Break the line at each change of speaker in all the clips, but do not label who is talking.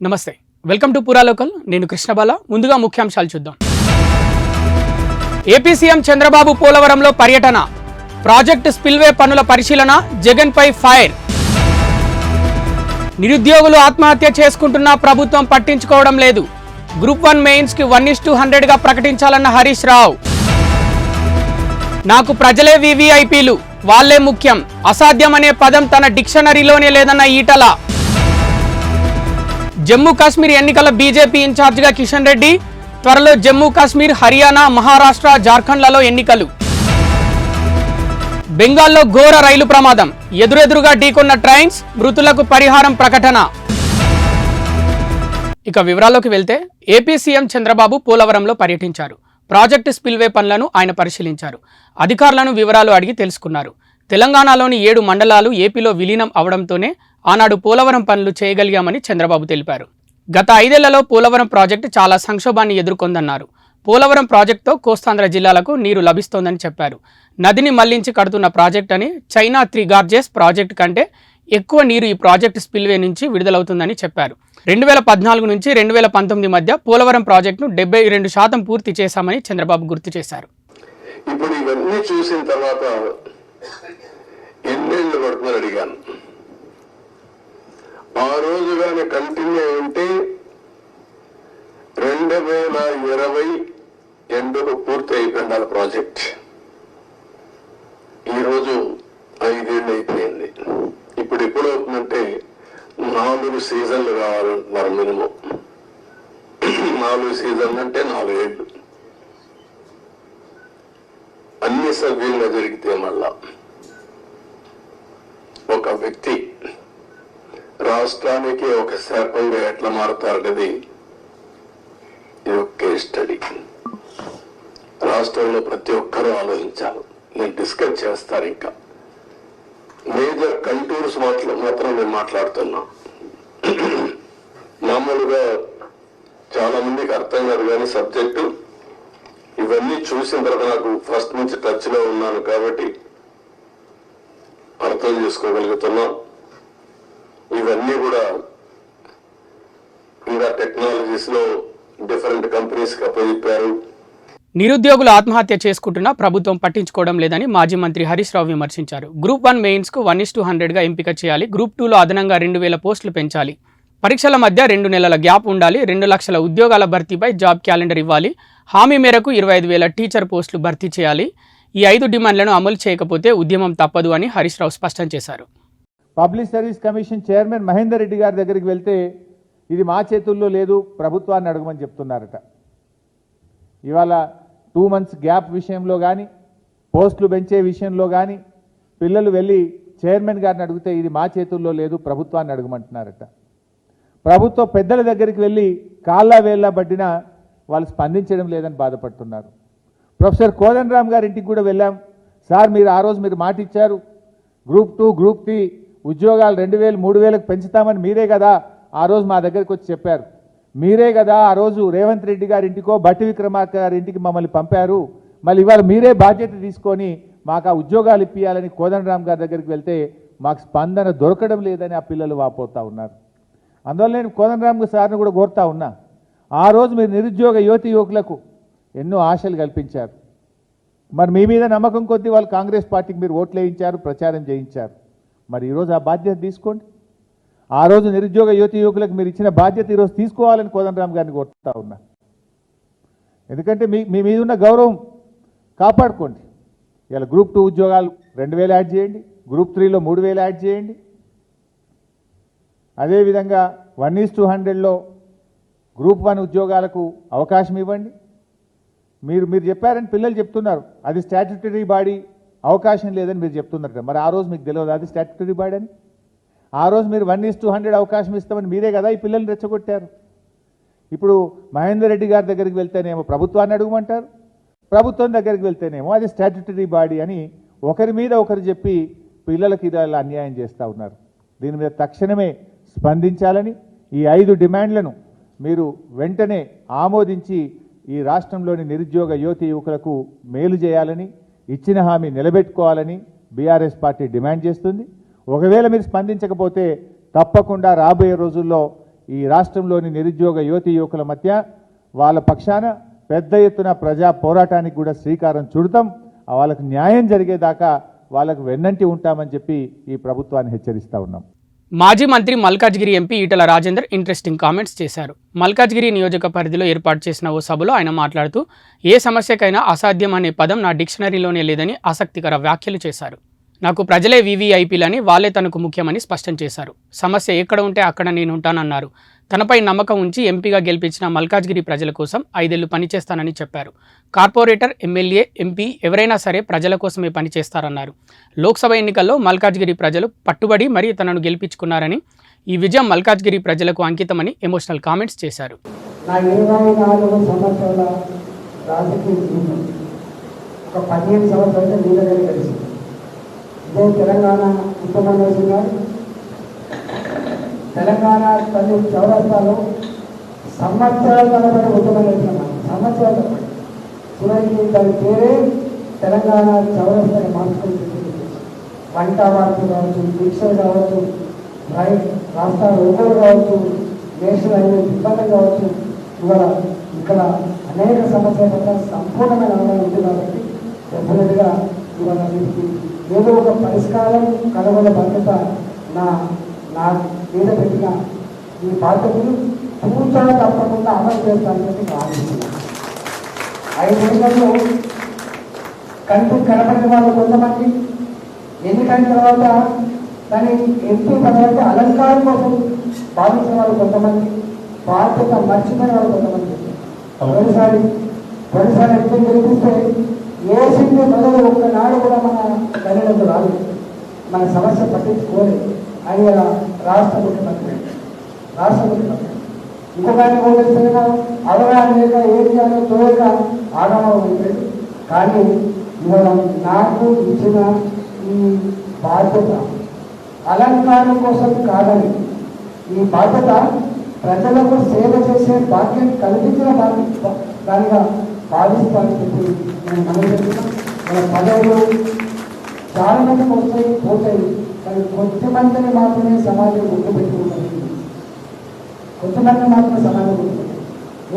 నమస్తే, welcome to పూరా local. నేను కృష్ణబాల. ముందుగా ముఖ్యాంశాలు చూద్దాం. ఏపీ సీఎం చంద్రబాబు పోలవరంలో పర్యటన, ప్రాజెక్టు స్పిల్వే పనుల పరిశీలన, జగన్ పై ఫైర్. నిరుద్యోగులు ఆత్మహత్య చేసుకుంటున్నా ప్రభుత్వం పట్టించుకోవడం లేదు. గ్రూప్ 1 మెయిన్స్ కి 1:100 గా ప్రకటించాలన్న హరీష్ రావు. నాకు ప్రజలే వివిఐపీలు, వాళ్లే ముఖ్యం, అసాధ్యం అనే పదం తన డిక్షనరీలోనే లేదన్న ఈటల. జమ్మూ కాశ్మీర్ ఎన్నికల బీజేపీ ఇన్ఛార్జిగా కిషన్ రెడ్డి. త్వరలో జమ్మూ కాశ్మీర్, హర్యానా, మహారాష్ట్ర, జార్ఖండ్లలో ఎన్నికలు. బెంగాల్లో ఘోర రైలు ప్రమాదం, ఎదురెదురుగా ఢీకొన్న ట్రైన్స్, మృతులకు పరిహారం ప్రకటన. ఇక వివరాల్లోకి వెళ్తే, ఏపీ సీఎం చంద్రబాబు పోలవరంలో పర్యటించారు. ప్రాజెక్టు స్పిల్వే పనులను ఆయన పరిశీలించారు. అధికారులను వివరాలు అడిగి తెలుసుకున్నారు. తెలంగాణలోని 7 మండలాలు ఏపీలో విలీనం అవడంతోనే ఆనాడు పోలవరం పనులు చేయగలిగామని చంద్రబాబు తెలిపారు. గత 5 ఏళ్లలో పోలవరం ప్రాజెక్టు చాలా సంక్షోభాన్ని ఎదుర్కొందన్నారు. పోలవరం ప్రాజెక్టుతో కోస్తాంధ్ర జిల్లాలకు నీరు లభిస్తోందని చెప్పారు. నదిని మళ్లించి కడుతున్న ప్రాజెక్ట్ అని, చైనా 3 గార్జెస్ ప్రాజెక్టు కంటే ఎక్కువ నీరు ఈ ప్రాజెక్టు స్పిల్వే నుంచి విడుదలవుతుందని చెప్పారు. 2014 నుంచి 2019 మధ్య పోలవరం ప్రాజెక్టును 72% పూర్తి చేశామని చంద్రబాబు గుర్తు చేశారు.
ఇప్పుడు ఇవన్నీ చూసిన తర్వాత ఎన్నేళ్ళు పడుతుందని అడిగాను. ఆ రోజుగానే కంటిన్యూ ఉంటే 2020 ఎండులో పూర్తి అయిపోయింది ప్రాజెక్ట్. ఈరోజు 5 ఏళ్ళు అయిపోయింది. ఇప్పుడు ఎప్పుడు అవుతుందంటే 4 సీజన్లు కావాలంటున్నారు మినిమం. 4 సీజన్లు అంటే 4 ఏళ్ళు. అన్ని సవ్యంగా జరిగితే మళ్ళా ఒక వ్యక్తి రాష్ట్రానికి ఒక శాపంగా ఎట్లా మారుతారు అనేది ఇది ఒక కేస్ స్టడీ. రాష్ట్రంలో ప్రతి ఒక్కరూ ఆలోచించాలి. నేను డిస్కస్ చేస్తాను. ఇంకా మేజర్ కంటూర్స్ మాత్రం నేను మాట్లాడుతున్నా. మామూలుగా చాలా మందికి అర్థం కాదు కానీ సబ్జెక్టు ఇవన్నీ చూసిన తర్వాత నాకు ఫస్ట్ నుంచి టచ్ లో ఉన్నాను కాబట్టి అర్థం చేసుకోగలుగుతున్నాం. ఇవన్నీ కూడా ఇంకా టెక్నాలజీస్ లో డిఫరెంట్ కంపెనీస్ కి అప్పచెప్పారు.
నిరుద్యోగులు ఆత్మహత్య చేసుకుంటున్నా ప్రభుత్వం పట్టించుకోవడం లేదని మాజీ మంత్రి హరీష్ రావు విమర్శించారు. గ్రూప్ 1 మెయిన్స్ కు 1:100 గా ఎంపిక చేయాలి. గ్రూప్ 2లో అదనంగా 2000 పోస్టులు పెంచాలి. పరీక్షల మధ్య 2 నెలల గ్యాప్ ఉండాలి. 2 లక్షల ఉద్యోగాల భర్తీపై జాబ్ క్యాలెండర్ ఇవ్వాలి. హామీ మేరకు 25,000 టీచర్ పోస్టులు భర్తీ చేయాలి. ఈ 5 డిమాండ్లను అమలు చేయకపోతే ఉద్యమం తప్పదు అని హరీష్ రావు స్పష్టం చేశారు.
Public service commission chairman Mahender Reddy గారి దగ్గరికి వెళ్తే ఇది మా చేతుల్లో లేదు, ప్రభుత్వాన్ని అడగమని చెప్తున్నారట. ఇవాళ 2 months గ్యాప్ విషయంలో కానీ, పోస్టులు పెంచే విషయంలో కానీ పిల్లలు వెళ్ళి చైర్మన్ గారిని అడిగితే ఇది మా చేతుల్లో లేదు, ప్రభుత్వాన్ని అడగమంటున్నారట. ప్రభుత్వ పెద్దల దగ్గరికి వెళ్ళి కాళ్ళ వేళ్ళ పట్టినా వాళ్ళు స్పందించడం లేదని బాధపడుతున్నారు. ప్రొఫెసర్ కోదండరామ్ గారి ఇంటికి కూడా వెళ్ళాం. సార్ మీరు ఆ రోజు మీరు మాట ఇచ్చారు, గ్రూప్ 2 గ్రూప్ 3 ఉద్యోగాలు 2,000 3,000కు పెంచుతామని మీరే కదా ఆ రోజు మా దగ్గరికి వచ్చి చెప్పారు. మీరే కదా ఆ రోజు రేవంత్ రెడ్డి గారి ఇంటికో బట్టి విక్రమార్క గారి ఇంటికి మమ్మల్ని పంపారు. మళ్ళీ ఇవాళ మీరే బాధ్యత తీసుకొని మాకు ఆ ఉద్యోగాలు ఇప్పియాలని కోదండరామ్ గారి దగ్గరికి వెళ్తే మాకు స్పందన దొరకడం లేదని ఆ పిల్లలు వాపోతూ ఉన్నారు. అందువల్ల నేను కోదండరామ్ సార్ని కూడా కోరుతా ఉన్నా, ఆ రోజు మీరు నిరుద్యోగ యువతి యువకులకు ఎన్నో ఆశలు కల్పించారు. మరి మీ మీద నమ్మకం కొద్దీ వాళ్ళు కాంగ్రెస్ పార్టీకి మీరు ఓట్లు వేయించారు, ప్రచారం చేయించారు. మరి ఈరోజు ఆ బాధ్యత తీసుకోండి. ఆ రోజు నిరుద్యోగ యువతి యువకులకు మీరు ఇచ్చిన బాధ్యత ఈరోజు తీసుకోవాలని కోదండరామ్ గారిని కోరుతా ఉన్నా. ఎందుకంటే మీ మీద ఉన్న గౌరవం కాపాడుకోండి. ఇలా గ్రూప్ 2 ఉద్యోగాలు 2,000 యాడ్ చేయండి, గ్రూప్ 3లో 3,000 యాడ్ చేయండి. అదేవిధంగా 1:100లో గ్రూప్ 1 ఉద్యోగాలకు అవకాశం ఇవ్వండి. మీరు చెప్పారని పిల్లలు చెప్తున్నారు, అది స్టాట్యుటరీ బాడీ, అవకాశం లేదని మీరు చెప్తున్నారు. మరి ఆ రోజు మీకు తెలియదు అది స్టాట్యుటరీ బాడీ అని? ఆ రోజు మీరు 1:100 అవకాశం ఇస్తామని మీరే కదా ఈ పిల్లల్ని రెచ్చగొట్టారు. ఇప్పుడు మహేందర్ రెడ్డి గారి దగ్గరికి వెళ్తేనేమో ప్రభుత్వాన్ని అడగమంటారు, ప్రభుత్వం దగ్గరికి వెళ్తేనేమో అది స్టాట్యుటరీ బాడీ అని ఒకరి మీద ఒకరు చెప్పి పిల్లలకి ఇలా అన్యాయం చేస్తూ ఉన్నారు. దీని మీద తక్షణమే స్పందించాలని, ఈ 5 డిమాండ్లను మీరు వెంటనే ఆమోదించి ఈ రాష్ట్రంలోని నిరుద్యోగ యువతి యువకులకు మేలు చేయాలని, ఇచ్చిన హామీ నిలబెట్టుకోవాలని బీఆర్ఎస్ పార్టీ డిమాండ్ చేస్తుంది. ఒకవేళ మీరు స్పందించకపోతే తప్పకుండా రాబోయే రోజుల్లో ఈ రాష్ట్రంలోని నిరుద్యోగ యువతీ యువకుల మధ్య వాళ్ళ పక్షాన పెద్ద ఎత్తున ప్రజా పోరాటానికి కూడా శ్రీకారం చుడతాం. వాళ్ళకు న్యాయం జరిగేదాకా వాళ్ళకు వెన్నంటి ఉంటామని చెప్పి ఈ ప్రభుత్వాన్ని హెచ్చరిస్తా ఉన్నాం.
మాజీ మంత్రి Malkajgiri MP Etela Rajender interesting comments చేశారు. మల్కాజ్గిరి నియోజక పరిధిలో ఏర్పాటు చేసిన ఓ సభలో ఆయన మాట్లాడుతూ ఏ సమస్యకైనా అసాధ్యం అనే పదం నా డిక్షనరీలోనే లేదని ఆసక్తికర వ్యాఖ్యలు చేశారు. నాకు ప్రజలే వీవీఐపీలని, వాళ్ళే తనకు ముఖ్యమని స్పష్టం చేశారు. సమస్య ఎక్కడ ఉంటే అక్కడ నేను ఉంటానన్నారు. తనపై నమ్మకం ఉంచి ఎంపీగా గెలిపించిన మల్కాజ్గిరి ప్రజల కోసం 5 ఏళ్లు పనిచేస్తానని చెప్పారు. కార్పొరేటర్, ఎమ్మెల్యే, ఎంపీ ఎవరైనా సరే ప్రజల కోసమే పనిచేస్తారన్నారు. లోక్సభ ఎన్నికల్లో మల్కాజ్గిరి ప్రజలు పట్టుబడి మరీ తనను గెలిపించుకున్నారని, ఈ విజయం మల్కాజ్గిరి ప్రజలకు అంకితమని ఎమోషనల్ కామెంట్స్ చేశారు.
నా 24 సంవత్సరాల రాజకీయ జీవితం ఒక 15 సంవత్సరాలు మీ దగ్గర కలిసింది. ఇదే తెలంగాణ ఉద్యమంలో గారు తెలంగాణ తల్లి చౌరస్తాలో సంవత్సరాల తరబడి ఉద్యమం చేసిన సంవత్సరాల తరబడి చివరికి దాని పేరే తెలంగాణ చౌరస్తాని మార్చుకుని వంట వార్తలు కావచ్చు, దీక్షలు కావచ్చు, రాష్ట్ర రోగులు కావచ్చు, నేషనల్ హైవే సిబ్బంది కావచ్చు, ఇవాళ ఇక్కడ అనేక సమస్యల పట్ల సంపూర్ణమైన అవగాహన ఉంది. కాబట్టి డెఫినెట్గా ఇవాళ వీటికి ఏదో ఒక పరిష్కారం కనుగొనే బాధ్యత నా మీద పెట్టిన ఈ బాధ్యతను పూర్తిగా తప్పకుండా అమలు చేస్తానని భావిస్తున్నాను. 5 ఏళ్లలో కంటికి కనపడిన వాళ్ళు కొంతమంది, ఎన్నికైన తర్వాత దాని ఎంపీ పదవి అలంకారం కోసం భావించిన వాళ్ళు కొంతమంది, బాధ్యత మర్చిపోయిన వాళ్ళు కొంతమంది. పోయినసారి ఎంపీ గెలిపిస్తే ఏసీపీ ప్రజలు ఒక్కనాడు కూడా మన గణనకు రాలేదు, మన సమస్య పట్టించుకోలేదు. ఆయన రాష్ట్ర ముఖ్యమంత్రి ఇంకొక ఆయన ఓటేసినా అవగాహన లేక ఏం చేయాలో చూడక ఆగమనం అయిపోయాడు. కానీ ఇవాళ నాకు ఇచ్చిన ఈ బాధ్యత అలంకారం కోసం కాదని, ఈ బాధ్యత ప్రజలకు సేవ చేసే భాగ్యం కల్పించిన దానిగా భావిస్తానని చెప్పి నేను గమనిస్తున్నాను. మన పదవులు చాలా మందికి వస్తాయి, పోతాయి, కానీ కొంతమందిని మాత్రమే సమాజం గుర్తుపెట్టుకుంటుంది. కొంతమంది మాత్రమే సమాజం గుర్తుపెట్టారు.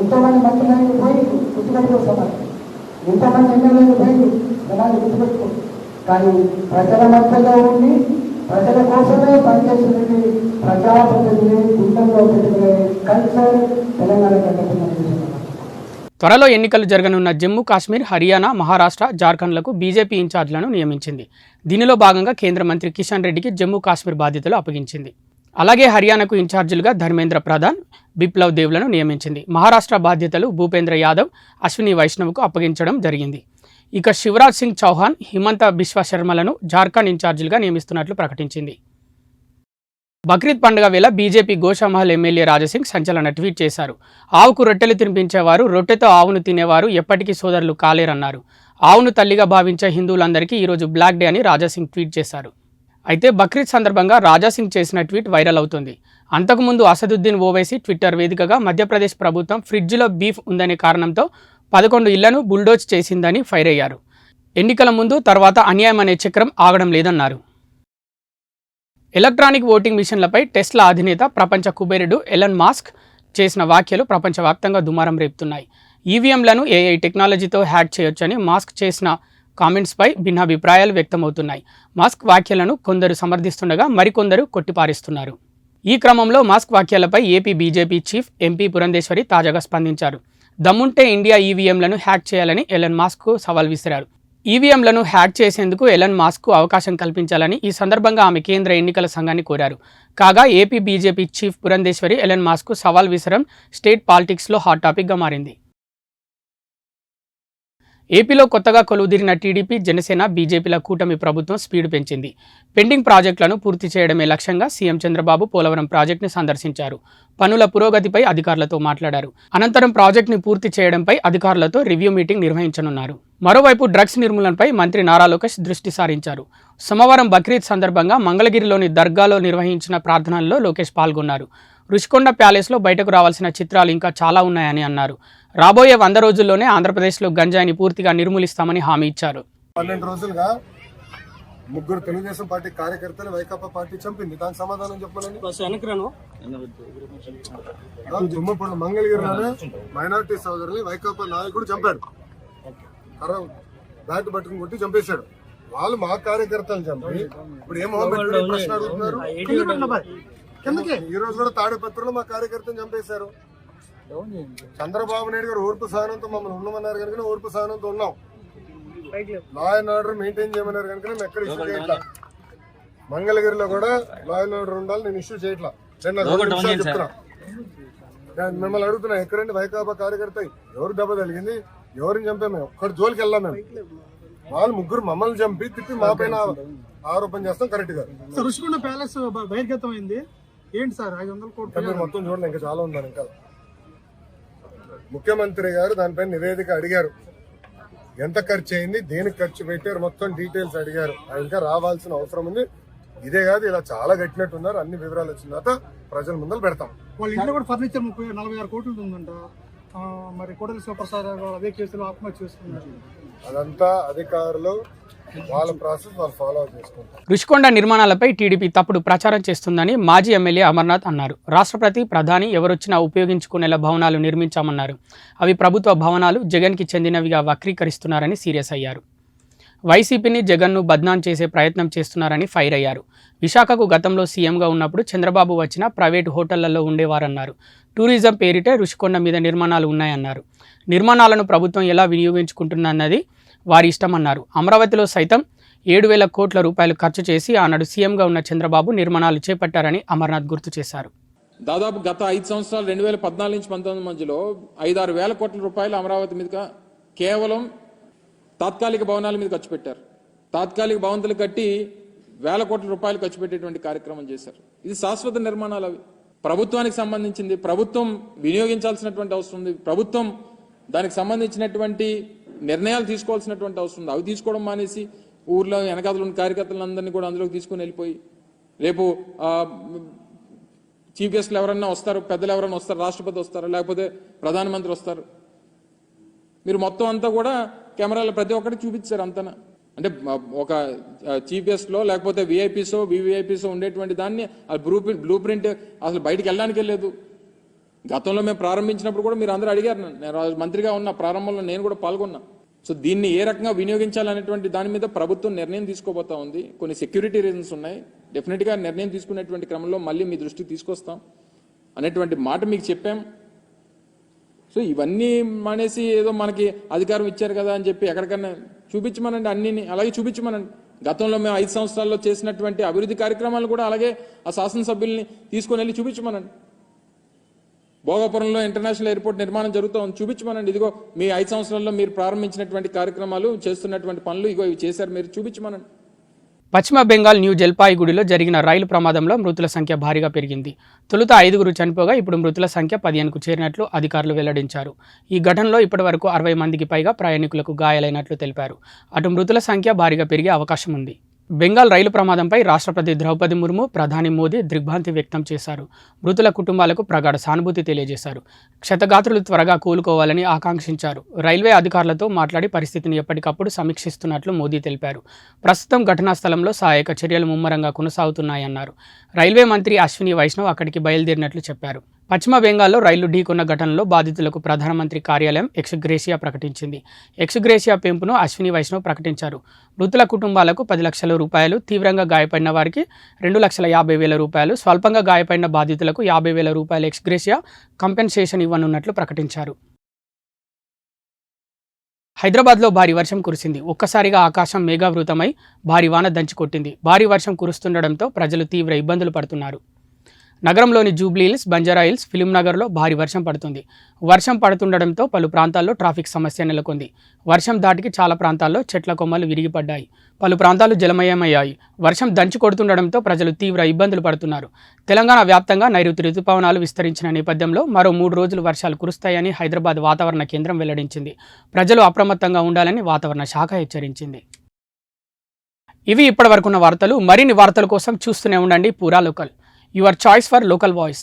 ఎంతోమంది మంత్రులు పోయి గుర్తుపెట్టుకో సమాజం, ఎంతోమంది ఎమ్మెల్యేలు పోయి సమాజం గుర్తుపెట్టుకో. కానీ ప్రజల మధ్యలో ఉండి ప్రజల కోసమే పనిచేస్తున్నది ప్రజాప్రతినిధి గుండెల్లో పెట్టుకునే కల్చర్ తెలంగాణ కట్టుకున్న.
త్వరలో ఎన్నికలు జరగనున్న జమ్మూ కాశ్మీర్, హర్యానా, మహారాష్ట్ర, జార్ఖండ్లకు బీజేపీ ఇన్ఛార్జ్లను నియమించింది. దీనిలో భాగంగా కేంద్ర మంత్రి కిషన్ రెడ్డికి జమ్మూ కాశ్మీర్ బాధ్యతలు అప్పగించింది. అలాగే హర్యానాకు ఇన్ఛార్జీలుగా ధర్మేంద్ర ప్రధాన్, బిప్లవ్ దేవ్లను నియమించింది. మహారాష్ట్ర బాధ్యతలు భూపేంద్ర యాదవ్, అశ్విని వైష్ణవ్కు అప్పగించడం జరిగింది. ఇక శివరాజ్ సింగ్ చౌహాన్, హిమంత బిశ్వ శర్మలను జార్ఖండ్ ఇన్ఛార్జీలుగా నియమిస్తున్నట్లు ప్రకటించింది. బక్రీద్ పండుగ వేళ బీజేపీ గోషామహల్ ఎమ్మెల్యే రాజాసింగ్ సంచలన ట్వీట్ చేశారు. ఆవుకు రొట్టెలు తినిపించేవారు, రొట్టెతో ఆవును తినేవారు ఎప్పటికీ సోదరులు కాలేరన్నారు. ఆవును తల్లిగా భావించే హిందువులందరికీ ఈరోజు బ్లాక్ డే అని రాజాసింగ్ ట్వీట్ చేశారు. అయితే బక్రీద్ సందర్భంగా రాజాసింగ్ చేసిన ట్వీట్ వైరల్ అవుతుంది. అంతకుముందు అసదుద్దీన్ ఓవైసీ ట్విట్టర్ వేదికగా మధ్యప్రదేశ్ ప్రభుత్వం ఫ్రిడ్జ్లో బీఫ్ ఉందనే కారణంతో 11 ఇళ్లను బుల్డోజ్ చేసిందని ఫైర్ అయ్యారు. ఎన్నికల ముందు తర్వాత అన్యాయం అనే చక్రం ఆగడం లేదన్నారు. ఎలక్ట్రానిక్ ఓటింగ్ మిషన్లపై టెస్లా అధినేత ప్రపంచ కుబేరుడు ఎలన్ మాస్క్ చేసిన వ్యాఖ్యలు ప్రపంచవ్యాప్తంగా దుమారం రేపుతున్నాయి. ఈవీఎంలను ఏఐ టెక్నాలజీతో హ్యాక్ చేయొచ్చని మాస్క్ చేసిన కామెంట్స్పై భిన్నాభిప్రాయాలు వ్యక్తమవుతున్నాయి. మాస్క్ వ్యాఖ్యలను కొందరు సమర్థిస్తుండగా మరికొందరు కొట్టిపారేస్తున్నారు. ఈ క్రమంలో మాస్క్ వ్యాఖ్యలపై AP BJP chief MP Purandeswari తాజాగా స్పందించారు. దమ్ముంటే ఇండియా ఈవీఎంలను హ్యాక్ చేయాలని ఎలన్ మాస్క్కు సవాల్ విసిరారు. ఈవీఎంలను హ్యాక్ చేసేందుకు ఎలన్ మాస్క్కు అవకాశం కల్పించాలని ఈ సందర్భంగా ఆమె కేంద్ర ఎన్నికల సంఘాన్ని కోరారు. కాగా AP BJP chief Purandeswari Elon మాస్క్కు సవాల్ విసరం స్టేట్ పాలిటిక్స్లో హాట్ టాపిక్గా మారింది. ఏపీలో కొత్తగా కొలువుదీరిన టీడీపీ, జనసేన, బీజేపీల కూటమి ప్రభుత్వం స్పీడ్ పెంచింది. పెండింగ్ ప్రాజెక్టులను పూర్తి చేయడమే లక్ష్యంగా సీఎం చంద్రబాబు పోలవరం ప్రాజెక్టును సందర్శించారు. పనుల పురోగతిపై అధికారులతో మాట్లాడారు. అనంతరం ప్రాజెక్టును పూర్తి చేయడంపై అధికారులతో రివ్యూ మీటింగ్ నిర్వహించనున్నారు. మరోవైపు డ్రగ్స్ నిర్మూలనపై మంత్రి నారా లోకేష్ దృష్టి సారించారు. సోమవారం బక్రీద్ సందర్భంగా మంగళగిరిలోని దర్గాలో నిర్వహించిన ప్రార్థనల్లో లోకేష్ పాల్గొన్నారు. రుషికొండ ప్యాలెస్లో బయటకు రావాల్సిన చిత్రాలు ఇంకా చాలా ఉన్నాయని అన్నారు. రాబోయే 100 రోజుల్లోనే ఆంధ్రప్రదేశ్లో గంజాయిని పూర్తిగా నిర్మూలిస్తామని హామీ ఇచ్చారు.
12 రోజులుగా ముగ్గురు తెలుగుదేశం పార్టీ కార్యకర్తలు వైకాపా పార్టీ చంపింది. దానికి సమాధానం చెప్పాలని దుమ్మపూడి మంగళగిరిలోనే మైనారిటీ సోదరుల్ని వైకాపా నాయకుడు చంపాడు. బ్యాట్ పట్టుకుని కొట్టి చంపేశాడు. వాళ్ళు మా కార్యకర్తలు చంపి ఇప్పుడు ఏం ప్రశ్న అడుగుతున్నారు. ఈ రోజు కూడా తాడిపత్రిలో మా కార్యకర్తను చంపేశారు. చంద్రబాబు నాయుడు గారు ఓర్పు సహనంతో మమ్మల్ని ఉండమన్నారు కనుక ఓర్పు సహనంతో ఉన్నాం. లా అండ్ ఆర్డర్ మెయింటైన్ చేయమన్నారు కనుక మేము ఎక్కడ ఇష్యూ చేయట్లా. మంగళగిరిలో కూడా లా అండ్ ఆర్డర్ ఉండాలి, నేను ఇష్యూ చేయట్లా. చెప్తున్నా, మిమ్మల్ని అడుగుతున్నా, ఎక్కడండి వైకాపా కార్యకర్త ఎవరు దెబ్బ తగిలింది, ఎవరిని చంపాము, మేము ఒక్కడి జోలికి వెళ్ళాం. మేము వాళ్ళు ముగ్గురు మమ్మల్ని చంపి తిప్పి మా పైన ఆరోపణ చేస్తాం. కరెక్ట్ గా
రుషికొండ ప్యాలెస్ బహిర్గతం అయింది ఏంటి సార్? 500 కోట్లు
మీరు మొత్తం చూడండి, ఇంకా చాలా ఉందని. ఇంకా ముఖ్యమంత్రి గారు దానిపైన నివేదిక అడిగారు. ఎంత ఖర్చు అయింది, దేనికి ఖర్చు పెట్టారు, మొత్తం డీటెయిల్స్ అడిగారు. ఇంకా రావాల్సిన అవసరం ఉంది. ఇదే కాదు, ఇలా చాలా కట్టినట్టున్నారు. అన్ని వివరాలు వచ్చిన తర్వాత ప్రజల ముందర పెడతాం.
వాళ్ళ ఇంట్లో కూడా ఫర్నిచర్ 46 కోట్లు ఉందంట. మరి కోటలి శివప్రసాద్ అదే కేసులో ఆత్మహత్య చేసుకున్నారు.
అదంతా అధికారులు వాళ్ళ ప్రాసెస్ వాళ్ళు ఫాలో చేసుకుంటారు.
రుషికొండ నిర్మాణాలపై టీడీపీ తప్పుడు ప్రచారం చేస్తుందని మాజీ ఎమ్మెల్యే అమర్నాథ్ అన్నారు. రాష్ట్రపతి, ప్రధాని ఎవరొచ్చినా ఉపయోగించుకునేలా భవనాలు నిర్మించామన్నారు. అవి ప్రభుత్వ భవనాలు, జగన్కి చెందినవిగా వక్రీకరిస్తున్నారని సీరియస్ అయ్యారు. వైసీపీని, జగన్ను బద్నాం చేసే ప్రయత్నం చేస్తున్నారని ఫైర్ అయ్యారు. విశాఖకు గతంలో సీఎంగా ఉన్నప్పుడు చంద్రబాబు వచ్చిన ప్రైవేటు హోటళ్లలో ఉండేవారన్నారు. టూరిజం పేరిటే రుషికొండ మీద నిర్మాణాలు ఉన్నాయన్నారు. నిర్మాణాలను ప్రభుత్వం ఎలా వినియోగించుకుంటుందన్నది వారి ఇష్టమన్నారు. అమరావతిలో సైతం 7,000 కోట్ల రూపాయలు ఖర్చు చేసి ఆనాడు సీఎంగా ఉన్న చంద్రబాబు నిర్మాణాలు చేపట్టారని అమర్నాథ్ గుర్తు చేశారు.
దాదాపు గత 5 సంవత్సరాలు 2014 నుంచి 19 మధ్యలో 5-6 వేల కోట్ల రూపాయలు అమరావతి మీద కేవలం తాత్కాలిక భవనాల మీద ఖర్చు పెట్టారు. తాత్కాలిక భవంతులు కట్టి వేల కోట్ల రూపాయలు ఖర్చు పెట్టేటువంటి కార్యక్రమం చేశారు. ఇది శాశ్వత నిర్మాణాలు. అవి ప్రభుత్వానికి సంబంధించింది, ప్రభుత్వం వినియోగించాల్సినటువంటి అవసరం ఉంది. ప్రభుత్వం దానికి సంబంధించినటువంటి నిర్ణయాలు తీసుకోవాల్సినటువంటి అవసరం ఉంది. అవి తీసుకోవడం మానేసి ఊర్లో వెనకాతలు ఉన్న కార్యకర్తలందరినీ కూడా అందులోకి తీసుకుని వెళ్ళిపోయి రేపు చీఫ్ గెస్ట్లు ఎవరన్నా వస్తారు, పెద్దలు ఎవరన్నా వస్తారు, రాష్ట్రపతి వస్తారు, లేకపోతే ప్రధానమంత్రి వస్తారు. మీరు మొత్తం అంతా కూడా కెమెరాలో ప్రతి ఒక్కటి చూపించారు అంతనా. అంటే ఒక చీఫ్ గెస్ట్లో లేకపోతే విఐపీసో వివిఐపీసో ఉండేటువంటి దాన్ని బ్లూ ప్రింట్ అసలు బయటికి వెళ్ళడానికి లేదు. గతంలో మేము ప్రారంభించినప్పుడు కూడా మీరు అందరూ అడిగారు. నేను మంత్రిగా ఉన్న ప్రారంభంలో నేను కూడా పాల్గొన్నా. సో దీన్ని ఏ రకంగా వినియోగించాలనేటువంటి దాని మీద ప్రభుత్వం నిర్ణయం తీసుకోబోతా ఉంది. కొన్ని సెక్యూరిటీ రీజన్స్ ఉన్నాయి. డెఫినెట్గా నిర్ణయం తీసుకునేటువంటి క్రమంలో మళ్ళీ మీ దృష్టికి తీసుకొస్తాం అనేటువంటి మాట మీకు చెప్పాం. సో ఇవన్నీ మానేసి ఏదో మనకి అధికారం ఇచ్చారు కదా అని చెప్పి ఎక్కడికన్నా చూపించమనండి, అన్నిని అలాగే చూపించమనండి. గతంలో మేము 5 సంవత్సరాల్లో చేసినటువంటి అభివృద్ధి కార్యక్రమాలు కూడా అలాగే ఆ శాసనసభ్యుల్ని తీసుకొని వెళ్ళి చూపించమనండి. భోగాపురంలో ఇంటర్నేషనల్ ఎయిర్పోర్ట్ నిర్మాణం జరుగుతోంది, చూపించమనండి. ఇదిగో మీ 5 సంవత్సరాల్లో మీరు ప్రారంభించినటువంటి కార్యక్రమాలు, చేస్తున్నటువంటి పనులు, ఇగో ఇవి చేశారు, మీరు చూపించమనండి.
పశ్చిమ బెంగాల్ న్యూ జల్పాయిగూడిలో జరిగిన రైలు ప్రమాదంలో మృతుల సంఖ్య భారీగా పెరిగింది. తొలుత 5 చనిపోగా ఇప్పుడు మృతుల సంఖ్య 15కు చేరినట్లు అధికారులు వెల్లడించారు. ఈ ఘటనలో ఇప్పటివరకు 60 మందికి పైగా ప్రయాణికులకు గాయాలైనట్లు తెలిపారు. అటు మృతుల సంఖ్య భారీగా పెరిగే అవకాశం ఉంది. బెంగాల్ రైలు ప్రమాదంపై రాష్ట్రపతి ద్రౌపది ముర్ము, ప్రధాని మోదీ దిగ్భ్రాంతి వ్యక్తం చేశారు. మృతుల కుటుంబాలకు ప్రగాఢ సానుభూతి తెలియజేశారు. క్షతగాత్రులు త్వరగా కోలుకోవాలని ఆకాంక్షించారు. రైల్వే అధికారులతో మాట్లాడి పరిస్థితిని ఎప్పటికప్పుడు సమీక్షిస్తున్నట్లు మోదీ తెలిపారు. ప్రస్తుతం ఘటనా స్థలంలో సహాయక చర్యలు ముమ్మరంగా కొనసాగుతున్నాయన్నారు. రైల్వే మంత్రి అశ్విని వైష్ణవ్ అక్కడికి బయలుదేరినట్లు చెప్పారు. పశ్చిమ బెంగాల్లో రైలు ఢీకొన్న ఘటనలో బాధితులకు ప్రధానమంత్రి కార్యాలయం ఎక్స్గ్రేషియా ప్రకటించింది. ఎక్స్గ్రేషియా పెంపును అశ్విని వైష్ణవ్ ప్రకటించారు. మృతుల కుటుంబాలకు 10 లక్షల రూపాయలు, తీవ్రంగా గాయపడిన వారికి 2,50,000 రూపాయలు, స్వల్పంగా గాయపడిన బాధితులకు 50,000 రూపాయల ఎక్స్గ్రేషియా కంపెన్సేషన్ ఇవ్వనున్నట్లు ప్రకటించారు. హైదరాబాద్లో భారీ వర్షం కురిసింది. ఒక్కసారిగా ఆకాశం మేఘావృతమై భారీ వాన దంచికొట్టింది. భారీ వర్షం కురుస్తుండటంతో ప్రజలు తీవ్ర ఇబ్బందులు పడుతున్నారు. నగరంలోని Jubilee hills, Banjara hills, film నగర్లో భారీ వర్షం పడుతుంది. వర్షం పడుతుండటంతో పలు ప్రాంతాల్లో ట్రాఫిక్ సమస్య నెలకొంది. వర్షం ధాటికి చాలా ప్రాంతాల్లో చెట్ల కొమ్మలు విరిగిపడ్డాయి. పలు ప్రాంతాలు జలమయమయ్యాయి. వర్షం దంచి కొడుతుండటంతో ప్రజలు తీవ్ర ఇబ్బందులు పడుతున్నారు. తెలంగాణ వ్యాప్తంగా నైరుతి రుతుపవనాలు విస్తరించిన నేపథ్యంలో మరో 3 రోజులు వర్షాలు కురుస్తాయని హైదరాబాద్ వాతావరణ కేంద్రం వెల్లడించింది. ప్రజలు అప్రమత్తంగా ఉండాలని వాతావరణ శాఖ హెచ్చరించింది. ఇవి ఇప్పటివరకున్న వార్తలు. మరిన్ని వార్తల కోసం చూస్తూనే ఉండండి పూరా local. Your choice for local voice.